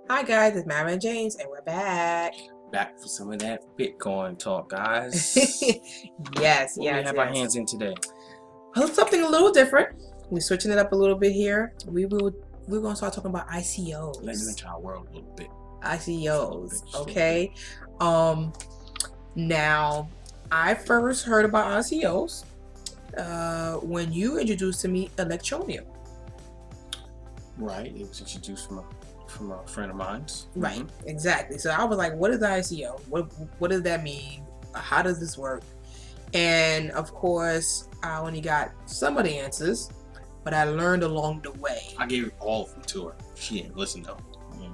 Hi guys, it's Mara and James, and we're back. Back for some of that Bitcoin talk, guys. Yes, What we yes, have our yes. hands in today? Well, something a little different. We're switching it up a little bit here. We're gonna start talking about ICOs. Let you into our world a little bit. ICOs, okay. Now I first heard about ICOs when you introduced to me Electronium. Right, it was introduced from a friend of mine's. Right, exactly. So I was like, what is ICO? What does that mean? How does this work? And of course, I only got some of the answers, but I learned along the way. I gave all of them to her. She didn't listen though.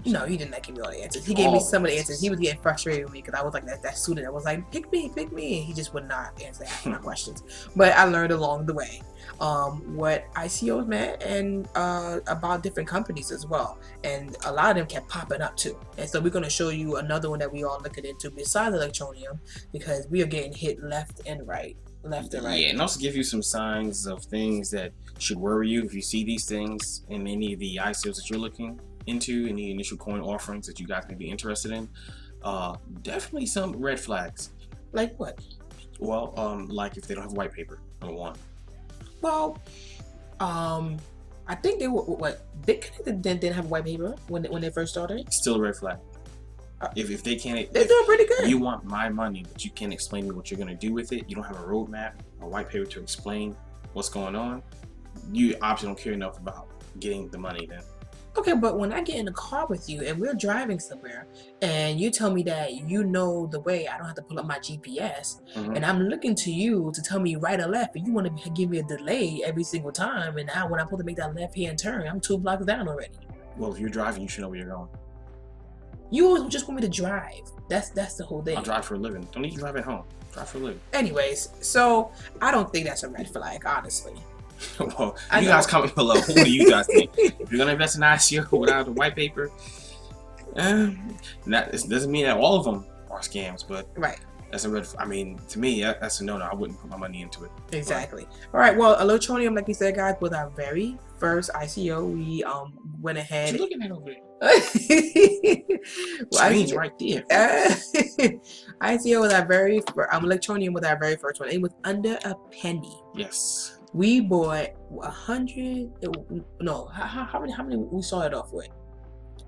No, he did not give me all the answers. He gave me some of the answers. He was getting frustrated with me because I was like that student that was like, pick me. And he just would not answer half my questions. But I learned along the way what ICOs meant and about different companies as well. And a lot of them kept popping up too. And so we're going to show you another one that we all looking into besides Electronium because we are getting hit left and right. Yeah, and also give you some signs of things that should worry you if you see these things in any of the ICOs that you're looking into, any initial coin offerings that you guys may be interested in. Definitely some red flags. Like what? Well, like if they don't have white paper, number one. Well, I think they were Bitcoin didn't have white paper when they first started. Still a red flag. If they can't, they're doing pretty good. You want my money, but you can't explain to me what you're gonna do with it. You don't have a roadmap or white paper to explain what's going on. You obviously don't care enough about getting the money then. Okay, but when I get in the car with you and we're driving somewhere and you tell me that you know the way, I don't have to pull up my GPS, and I'm looking to you to tell me right or left, and you want to give me a delay every single time, and now when I'm supposed to make that left-hand turn, I'm 2 blocks down already. Well, if you're driving, you should know where you're going. You always just want me to drive. That's the whole thing. I drive for a living. Don't need to drive at home. Drive for a living. Anyways, so I don't think that's a red flag, honestly. Well, you guys comment below. What do you guys think? If you're gonna invest in ICO without the white paper, that doesn't mean that all of them are scams, but right. That's a red. I mean, to me, that's a no-no. I wouldn't put my money into it. Exactly. All right. Well, Electronium, like we said, guys, was our very first ICO. We went ahead. What you looking at over there? Well, Screen's right there. ICO was our very Electronium was our very first one. It was under a penny. Yes. We bought 100. No, how many we started off with?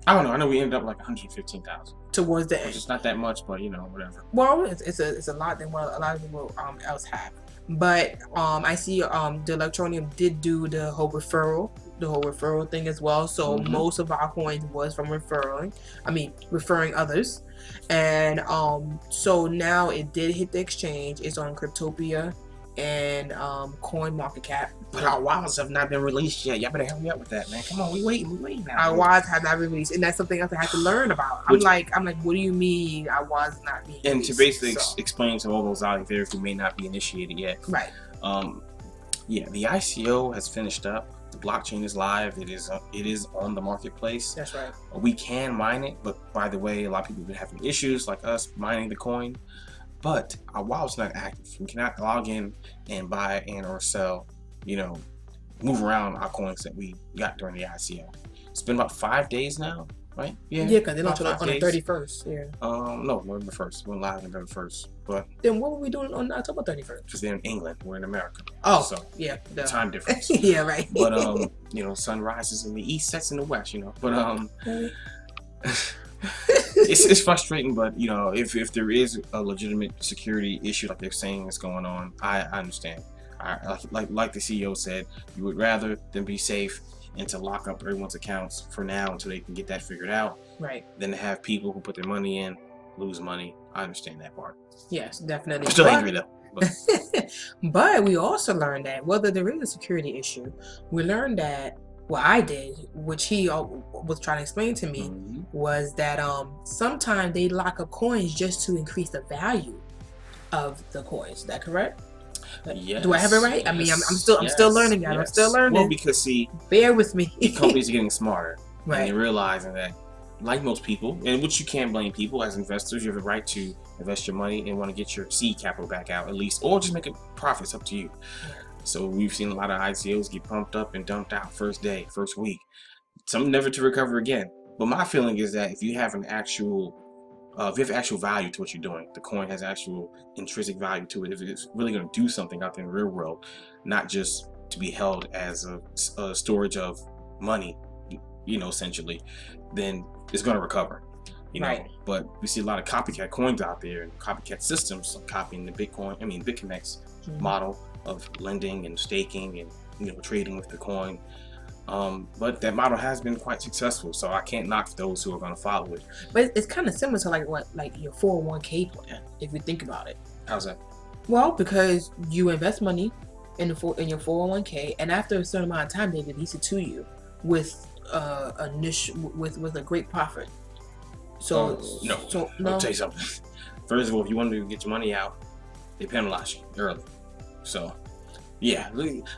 I don't know. I know we ended up like 115,000 towards the end. Which is not that much, but you know, whatever. Well, it's a lot than what a lot of people else have. But I see the Electronium did do the whole referral thing as well. So most of our coins was from referring others. And so now it did hit the exchange. It's on Cryptopia and Coin Market Cap. But our wallets have not been released yet. Y'all better help me out with that, man. Come on, we waiting now. Our wallets have not been released, and that's something else I have to learn about. I'm like, what do you mean our wallets not being released? And to basically explain to all those out there who may not be initiated yet. Right. Yeah, the ICO has finished up. The blockchain is live. It is on the marketplace. That's right. We can mine it, but by the way, a lot of people have been having issues like us mining the coin. But our wallet's not active. We cannot log in and buy and or sell, you know, move around our coins that we got during the ICO. It's been about 5 days now, right? Yeah, because they launched on the 31st. Yeah. No, November 1st. We went live November 1st. But then what were we doing on October 31st? Because they're in England, we're in America. Oh, so yeah, the time difference. Yeah, right. But you know, sun rises in the east, sets in the west. You know, but it's frustrating, but you know, if there is a legitimate security issue like they're saying is going on, I understand. Like the CEO said, you would rather them be safe and to lock up everyone's accounts for now until they can get that figured out, right? Than to have people who put their money in lose money. I understand that part. Yes, definitely. I'm still angry though. But we also learned that whether there is a security issue, we learned that what I did, which he was trying to explain to me, was that sometimes they lock up coins just to increase the value of the coins. Is that correct? Yes. Do I have it right? Yes. I mean, I'm still learning, guys. Yes. I'm still learning. Well, because see, bear with me. Companies are getting smarter, right? And they're realizing that, like most people, and which you can't blame people as investors, you have the right to invest your money and want to get your seed capital back out at least, or just make a profit. It's up to you. So we've seen a lot of ICOs get pumped up and dumped out first day, first week. Some never to recover again. But my feeling is that if you have an actual if you have actual value to what you're doing, the coin has actual intrinsic value to it. If it's really going to do something out there in the real world, not just to be held as a storage of money, you know, essentially, then it's going to recover, you know. Right. But we see a lot of copycat coins out there, and copycat systems copying the BitConnect's model of lending and staking and, you know, trading with the coin. But that model has been quite successful, so I can't knock those who are going to follow it. But it's kind of similar to like your 401k plan, if you think about it. How's that? Well, because you invest money in your 401k, and after a certain amount of time, they release it to you with with a great profit. So no, I'll tell you something. First of all, if you want to get your money out, they penalize you early. So yeah,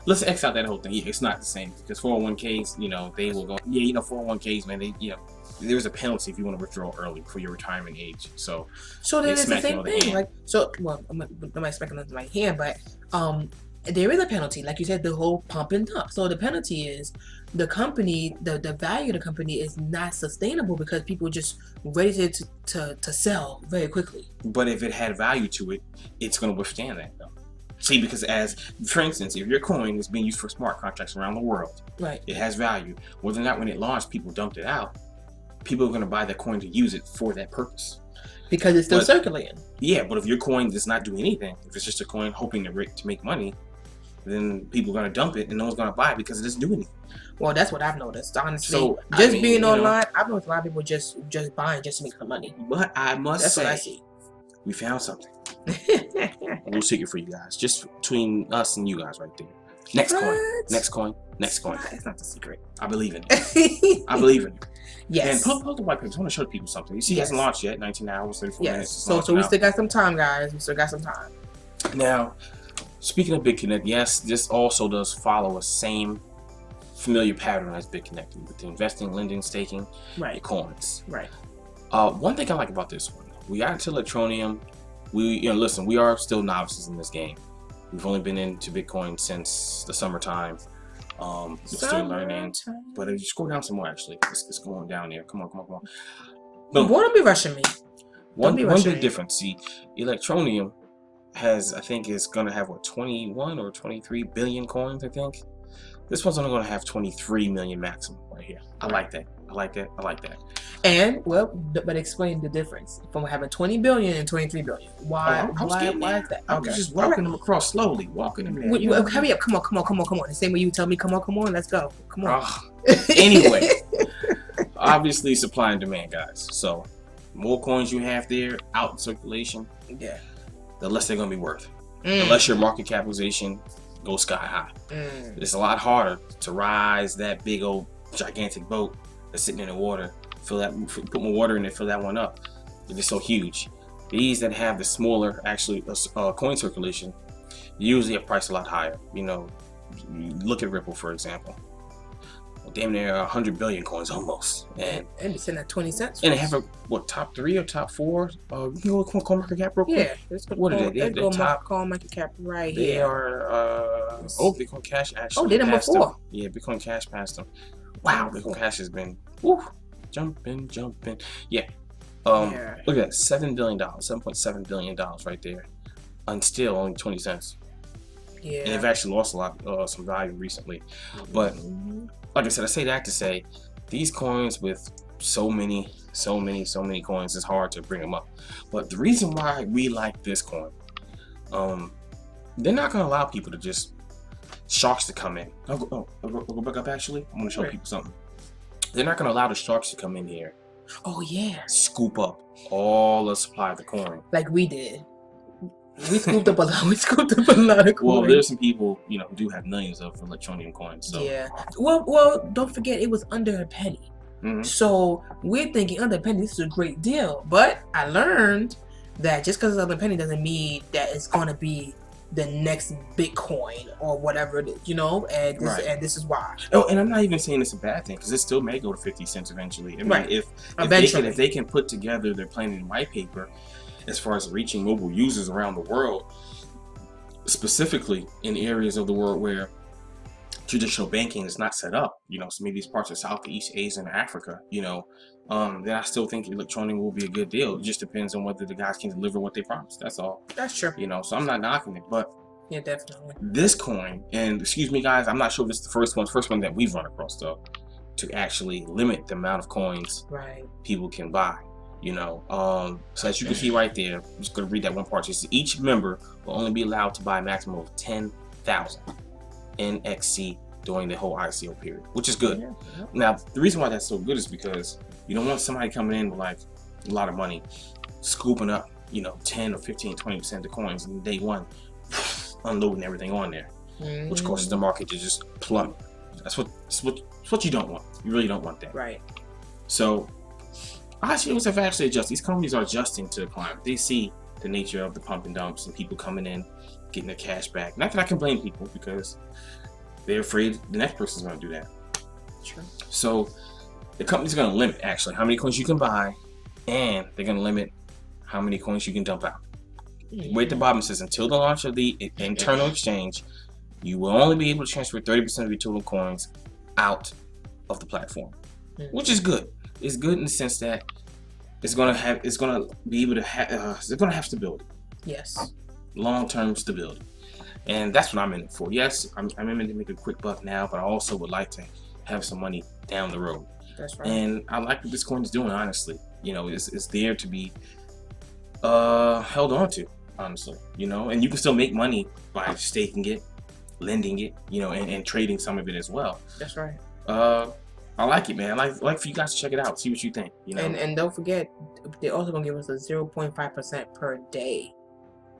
let's X out that whole thing. Yeah, it's not the same because 401ks, you know, they will go. Yeah, you know, 401ks, man, they, you know, there's a penalty if you want to withdraw early for your retirement age. So then it's the same thing. Like, so, well, I'm not expecting it right here, but there is a penalty, like you said, the whole pump and dump. So the penalty is the company, the value of the company is not sustainable because people are just ready to sell very quickly. But if it had value to it, it's going to withstand that, though. See, because for instance, if your coin is being used for smart contracts around the world, right, it has value. Whether or not when it launched, people dumped it out, people are going to buy that coin to use it for that purpose. Because it's still circulating. Yeah, but if your coin does not do anything, if it's just a coin hoping to make money, then people are going to dump it and no one's going to buy it because it doesn't do anything. Well, that's what I've noticed, honestly. So, being online, I've noticed a lot of people just buying just to make some money. But I must say, that's what I see. We found something. A little secret for you guys, just between us and you guys right there. Nexcoin. It's not the secret. I believe in it. I believe in it. Yes. And post the white paper. I want to show people something. You see, it hasn't launched yet. 19 hours, 34 minutes. So we still got some time, guys. We still got some time. Now, speaking of BitConnect, yes, this also does follow a same familiar pattern as BitConnect with the investing, lending, staking, right, coins. Right. One thing I like about this one, we got into Electroneum. Listen, we are still novices in this game. We've only been into Bitcoin since the summertime. We're still learning. But if you scroll down some more, actually, it's going down there. Come on. Boom. Don't be rushing me. One big difference. See, Electroneum has, I think, is going to have what, 21 or 23 billion coins. I think this one's only going to have 23 million maximum right here. I like that. And but explain the difference from having 20 billion and 23 billion. Why is that? I was just walking them across slowly, walking them there. Hurry up! Come on! The same way you tell me, come on, let's go. Come on. Anyway, obviously supply and demand, guys. So, the more coins you have there out in circulation, yeah, the less they're gonna be worth. Unless your market capitalization goes sky high. It's a lot harder to rise that big old gigantic boat that's sitting in the water, put more water in it, fill that one up. It's so huge. These that have the smaller, actually, coin circulation, usually are priced a lot higher. You know, look at Ripple, for example. Damn near 100 billion coins almost, and it's in at 20 cents. And they have top 3 or top 4. You can go coin market cap real quick. Yeah, what are they? They're top coin market cap right here. They are. Bitcoin Cash actually. They're number 4. Yeah, Bitcoin Cash passed them. Wow, Bitcoin Cash has been jumping. Yeah. Look at that, $7 billion, $7.7 billion right there, and still only 20 cents. Yeah. And they've actually lost a lot, some value recently. But like I said, I say that to say these coins with so many coins, it's hard to bring them up. But the reason why we like this coin, they're not going to allow people to just sharks to come in. I'll go back up. Actually, I'm going to show people something. They're not going to allow the sharks to come in here. Oh yeah. Scoop up all the supply of the coin. Like we did. We scooped up a lot. Of coins. Well, there's some people, who do have millions of Electroneum coins. So. Yeah. Well, don't forget it was under a penny. So we're thinking under a penny, this is a great deal. But I learned that just because it's under a penny doesn't mean that it's going to be the next Bitcoin or whatever it is, and this is why. Oh, and I'm not even saying it's a bad thing because it still may go to 50 cents eventually. I mean, if they can put together their plan and white paper as far as reaching mobile users around the world, specifically in areas of the world where traditional banking is not set up, you know, so maybe it's parts of Southeast Asia and Africa, you know, then I still think electronic will be a good deal. It just depends on whether the guys can deliver what they promised. That's all. That's true. You know, so I'm not knocking it, but yeah, definitely. This coin, and excuse me, guys, I'm not sure if it's the first one that we've run across though, to actually limit the amount of coins people can buy. You know, so as you can see right there, I'm just gonna read that one part. It says each member will only be allowed to buy a maximum of 10,000 NXC during the whole ICO period, which is good. Yeah. Now, the reason why that's so good is because you don't want somebody coming in with like a lot of money, scooping up, you know, 10 or 15, 20% of the coins in day one, unloading everything on there, which causes the market to just plummet. That's what you don't want. You really don't want that. Right. So ICOs have actually adjusted. These companies are adjusting to the climate. They see the nature of the pump and dumps and people coming in, getting their cash back. Not that I can blame people, because they're afraid the next person's going to do that. Sure. So the company's going to limit actually how many coins you can buy, and they're going to limit how many coins you can dump out. Way at the bottom says until the launch of the internal exchange, you will only be able to transfer 30% of your total coins out of the platform, which is good. It's good in the sense that it's gonna be able to it's gonna have stability. Yes. Long-term stability, and that's what I'm in it for. Yes, I'm in it to make a quick buck now, but I also would like to have some money down the road. That's right. And I like what this coin is doing. Honestly, you know, it's there to be held on to. Honestly, you know, and you can still make money by staking it, lending it, you know, and trading some of it as well. That's right. I like it, man. I like for you guys to check it out, see what you think. You know, and don't forget, they're also gonna give us a 0.5% per day,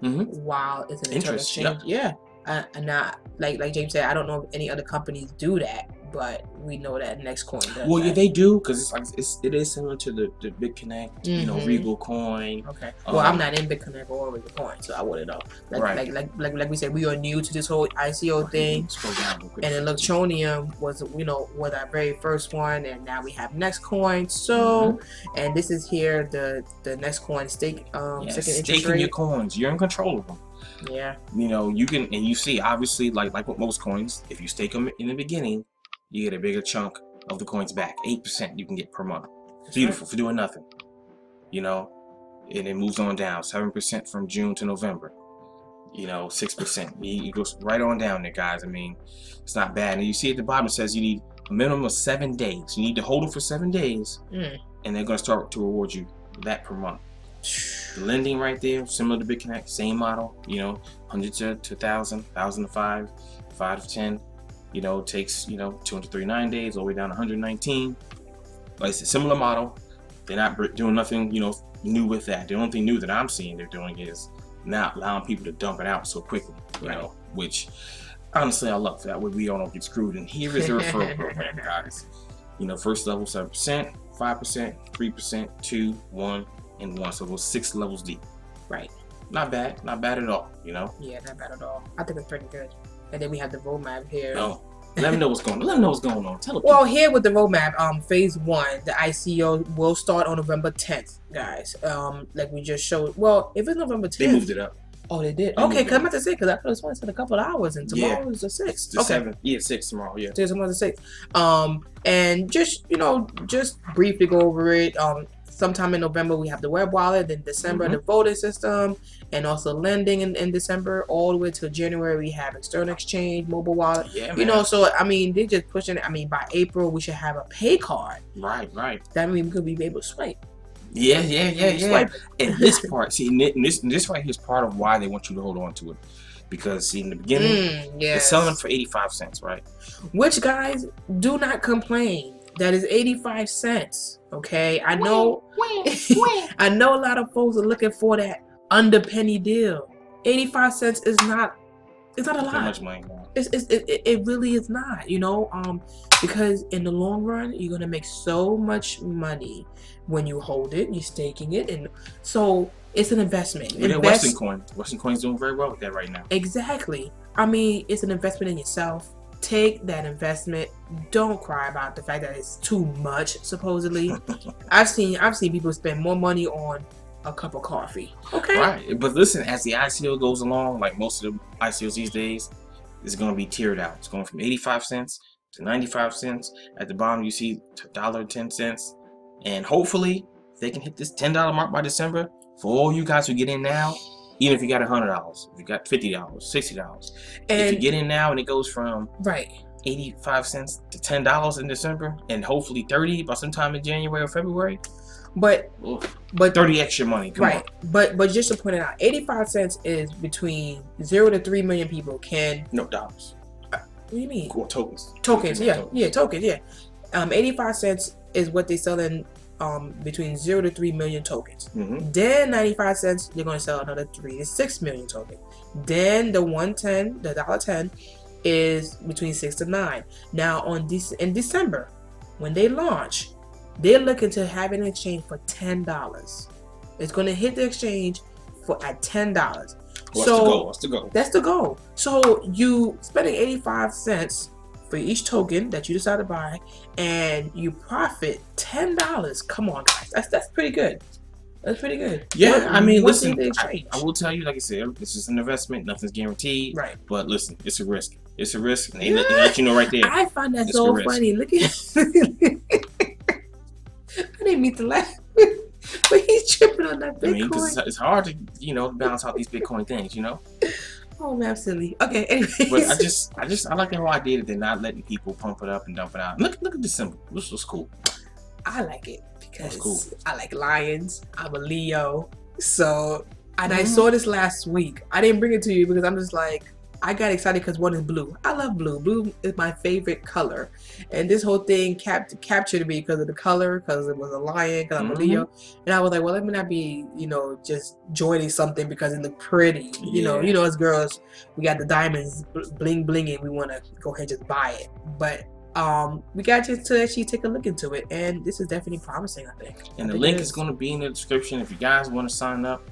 while it's an internal exchange. Yep. Yeah, and not like James said, I don't know if any other companies do that, but we know that Nexcoin does. Well, that. Yeah, they do, because it's like it is similar to the BitConnect, you know, Regal coin. Okay. Well, I'm not in BitConnect or Regal coin, so I wouldn't know. Like we said, we are new to this whole ICO thing. Scroll down real quick. And Electronium was our very first one, and now we have Nexcoin. So, and this is here the Nexcoin stake staking your coins. You're in control of them. Yeah. You know, you can, and you see, obviously, like with most coins, if you stake them in the beginning, you get a bigger chunk of the coins back. 8% you can get per month. It's beautiful for doing nothing. You know, and it moves on down. 7% from June to November. You know, 6%. It goes right on down there, guys. I mean, it's not bad. And you see at the bottom it says you need a minimum of 7 days. You need to hold them for 7 days, and they're going to start to reward you that per month. The lending right there, similar to BitConnect, same model, you know, 100 to 1,000, 1,000 to 5, 5 to 10, you know, takes, you know, 239 days, all the way down to 119. But it's a similar model. They're not doing nothing, you know, new with that. The only thing new that I'm seeing they're doing is not allowing people to dump it out so quickly, you know, which honestly I love. That way we all don't get screwed. And here is the referral program, guys. You know, first level 7%, 5%, 3%, 2, 1, and 1. So those 6 levels deep. Right. Not bad at all, you know? Yeah, not bad at all. I think it's pretty good. And then we have the roadmap here. No. Let me know what's going on. Let me know what's going on. Tell them. Well, here with the roadmap, phase 1, the ICO will start on November 10th, guys. Like we just showed. Well, if it's November 10th. They moved it up. Oh, they did? Okay, come at the 6th, because I thought it was only in a couple of hours, and tomorrow is the 6th. The 7th. Yeah, 6th tomorrow, yeah. Tomorrow's the 6th. And just, you know, just briefly go over it. Sometime in November, we have the web wallet. Then December, the voting system, and also lending in December. All the way to January, we have external exchange, mobile wallet. Yeah, man. You know, so, I mean, they're just pushing it. I mean, by April, we should have a pay card. Right. That means we could be able to swipe. Yeah. And this part, see, this right here is part of why they want you to hold on to it. Because, see, in the beginning, they're selling for 85 cents, right? Which, guys, do not complain. That is 85 cents. Okay, I know. I know a lot of folks are looking for that underpenny deal. 85 cents is not. It's not a lot. Much money, it really is not. You know, because in the long run, you're gonna make so much money when you hold it, you're staking it, and so it's an investment. Western Coin's doing very well with that right now. Exactly. I mean, it's an investment in yourself. Take that investment. Don't cry about the fact that it's too much. Supposedly, I've seen people spend more money on a cup of coffee. Okay. Right. But listen, as the ICO goes along, like most of the ICOs these days, is going to be tiered out. It's going from 85 cents to 95 cents. At the bottom, you see $1.10. And hopefully, they can hit this $10 mark by December. For all you guys who get in now, even if you got $100, if you got $50, $60, if you get in now and it goes from 85 cents to $10 in December, and hopefully 30 by sometime in January or February. But 30 extra money. Come on. But just to point it out, 85 cents is between 0 to 3 million people can. No, dollars. What do you mean? Or tokens. Tokens, tokens. 85 cents is what they sell in between 0 to 3 million tokens. Then 95 cents, they're going to sell another 3 to 6 million tokens. Then the $1.10 is between 6 to 9. Now in December, when they launch, they're looking to have an exchange for $10. It's going to hit the exchange at $10. What's the goal? That's the goal. So you spending 85 cents for each token that you decide to buy, and you profit $10. Come on, guys, that's pretty good. That's pretty good. Yeah, I mean, listen, I will tell you, like I said, this is an investment. Nothing's guaranteed. Right. But listen, it's a risk. It's a risk, and they let you know right there. I find that so funny. Look at. I didn't mean to laugh, but he's tripping on that Bitcoin. I mean, because it's hard to, balance out these Bitcoin things, Oh man, silly. Okay, anyways. But I like the whole idea that they're not letting people pump it up and dump it out. Look at this symbol. This was cool. I like it because I like lions. I'm a Leo, so I saw this last week. I didn't bring it to you because I'm just like, I got excited because one is blue. I love blue. Blue is my favorite color. And this whole thing captured me because of the color, because it was a lion, because I'm a Leo. And I was like, well, let me not be, just joining something because it looked pretty. You know, as girls, we got the diamonds bling blinging. We want to go ahead and just buy it. But we got to actually take a look into it. And this is definitely promising, I think. And the link is going to be in the description if you guys want to sign up.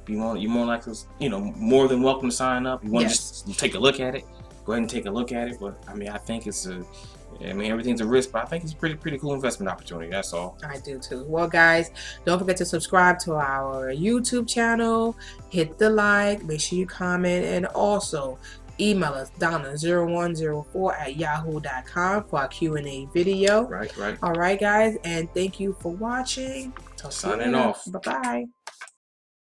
You're more likely, more than welcome to sign up. You want to just take a look at it, go ahead and take a look at it. But I mean, I think everything's a risk, but I think it's a pretty cool investment opportunity. That's all. I do too. Well, guys, don't forget to subscribe to our YouTube channel, hit the like, make sure you comment, and also email us Donna0104@yahoo.com for our Q&A video. Right. All right, guys, and thank you for watching. Signing off. Bye-bye.